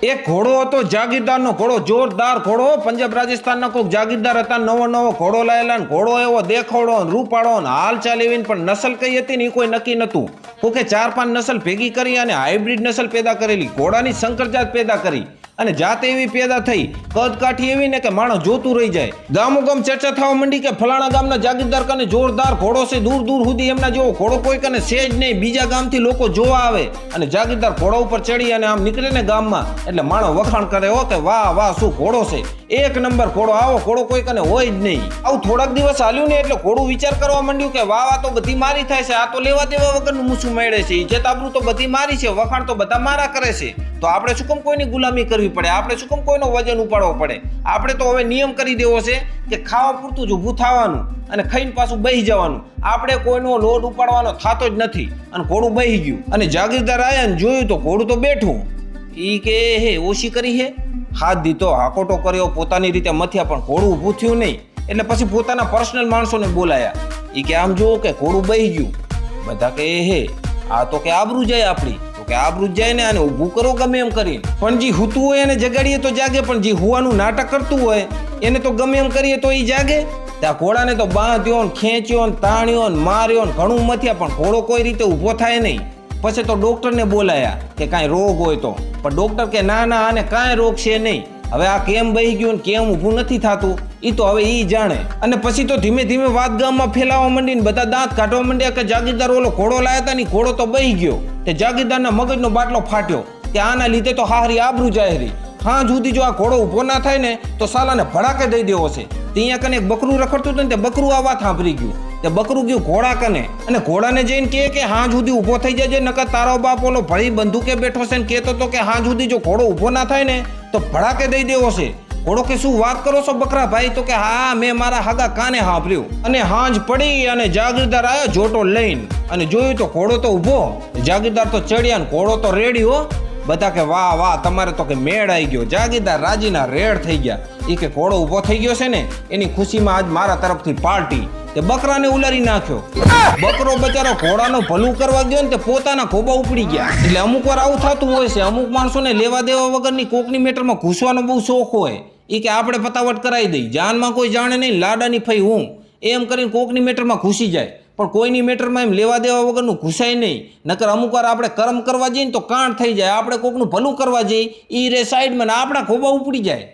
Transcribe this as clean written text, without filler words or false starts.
એક ઘોડો હતો જાગીરદારનો ઘોડો, જોરદાર ઘોડો. પંજાબ રાજસ્થાનના કોઈક જાગીરદાર હતા, નવો નવો ઘોડો લાયેલા ને ઘોડો એવો દેખાડો ને રૂપાળો ને હાલ ચાલ એવી, પણ નસલ કઈ હતી ને એ કોઈ નક્કી નતું. કોકે 4-5 નસલ ભેગી કરી અને હાઇબ્રિડ નસલ પેદા કરેલી, ઘોડાની સંકરજાત પેદા કરી અને જાત એવી પેદા થઈ, કદ કાઠી એવી ને કે માણસ જોતું રહી જાય. ગામો ગામ ચર્ચા થવા માંડી કે ફલાણા ગામના જાગીરદાર કને જોરદાર ઘોડો છે, દૂર દૂર સુધી એમના જેવો ઘોડો કોઈ કને છે જ નહીં. બીજા ગામથી લોકો જોવા આવે અને જાગીરદાર ઘોડા ઉપર ચડી અને આમ નીકળે ને ગામમાં એટલે માણસ વખાણ કરે, હો કે વાહ વાહ શું ઘોડો છે, એક નંબર ઘોડો, આવો ઘોડો કોઈ કને હોય જ નહીં. આવું થોડાક દિવસ હાલ્યું ને એટલે ઘોડું વિચાર કરવા માંડ્યું કે વાહ વાહ તો બધી મારી થાય છે, આ તો લેવા દેવા વગરનું મૂછું મળે છે, ઇજ્જત આબરૂ તો બધી મારી છે, વખાણ તો બધા મારા કરે છે, તો આપણે શું કેમ કોઈની ગુલામી કરવી પડે, આપણે શું કેમ કોઈનો વજન ઉપાડવો પડે. આપણે તો હવે નિયમ કરી દેવો છે કે ખાવા પૂરતું જ ઊભું થવાનું અને ખાઈને પાછું બેસી જવાનું. આપણે કોઈનો લોડ ઉપાડવાનો થતો જ નથી. અને ઘોડું બેસી ગયું અને જાગીરદાર આવ્યા ને જોયું તો ઘોડું તો બેઠું. ઈ કે હે ઓછી કરી હે, હાથ દીધો, હાકોટો કર્યો, પોતાની રીતે મથ્યા, પણ ઘોડું ઊભું થયું નહીં. એટલે પછી પોતાના પર્સનલ માણસોને બોલાયા. ઈ કે આમ જુઓ કે ઘોડું બેસી ગયું. બધા કે હે આ તો કે આબરૂ જાય આપણી, તો કે આબરૂ જાય ને આને ઊભું કરો ગમે એમ કરીને. પણ જે હૂતું હોય એને જગાડીએ તો જાગે, પણ જે હુવાનું નાટક કરતું હોય એને તો ગમે એમ કરીએ તો એ જાગે. ત્યાં ઘોડાને તો બાંધ્યો ને ખેંચ્યો ને તાણ્યો ને માર્યો ને ઘણું મથ્યા, પણ ઘોડો કોઈ રીતે ઊભો થાય નહીં. પછી તો ડોક્ટરને બોલાયા કે કાંઈ રોગ હોય તો, પણ ડોક્ટર કે ના ના આને કાંઈ રોગ છે નહીં. હવે આ કેમ બેસી ગયું ને કેમ ઊભું નથી થતું એ તો હવે ઈ જાણે. અને પછી તો ધીમે ધીમે વાત ગામમાં ફેલાવા માંડી ને બધા દાંત કાઢવા માંડ્યા કે જાગીરદાર ઓલો ઘોડો લાયા હતા ને ઘોડો તો બેસી ગયો. તે જાગીરદારના મગજનો બાટલો ફાટ્યો કે આના લીધે તો હારી આબરૂ જાહેરી. હા જુદી જો આ ઘોડો ઊભો ના થાય ને તો સાલાને ભડાકે દઈ દેવો છે. ત્યાં કને એક બકરું રખડતું હતું ને તે બકરું આ વાત સાંભળી ગયું. તે બકરું ગયું ઘોડા કને અને ઘોડાને જઈને કે હા જુદી ઊભો થઈ જાય, નકર તારો બાપ ઓલો ભળી બંદૂકે બેઠો છે ને કહેતો હતો કે હા જુદી જો ઘોડો ઊભો ના થાય ને તો ભડાકે દઈ દેવો છે. ઘોડો કે શું વાત કરો છો બકરા ભાઈ? તો કે હા મેં મારા હગા કાને સાંભળ્યું. અને હાંજ પડી અને જાગીરદાર આવ્યો જોટો લઈને અને જોયું તો ઘોડો તો ઊભો. જાગીરદાર તો ચડ્યા ને ઘોડો તો રેડી હો. બધા કે વાહ વાહ તમારે તો કે મેળ આવી ગયો. જાગીરદાર રાજીના રેડ થઈ ગયા. એ કે ઘોડો ઊભો થઈ ગયો છે ને એની ખુશીમાં આજ મારા તરફથી પાર્ટી. તે બકરાને ઉલારી નાખ્યો. બકરો બચારો ઘોડાનો ભલું કરવા ગયો ને તે પોતાના ખોબા ઉપડી ગયા. એટલે અમુક વાર આવું થતું હોય છે. અમુક માણસોને લેવા દેવા વગરની કોકની મેટરમાં ઘૂસવાનો બહુ શોખ હોય. એ કે આપણે ફટાફટ કરાવી દઈ, જાનમાં કોઈ જાણે નહીં, લાડાની ફઈ હું એમ કરીને કોકની મેટરમાં ઘૂસી જાય. પણ કોઈની મેટરમાં એમ લેવા દેવા વગરનું ઘૂસાય નહીં. નકર અમુક વાર આપણે કર્મ કરવા જઈએ ને તો કાંડ થઈ જાય. આપણે કોકનું ભલું કરવા જઈએ એ રે સાઈડમાં આપણા ખોબા ઉપડી જાય.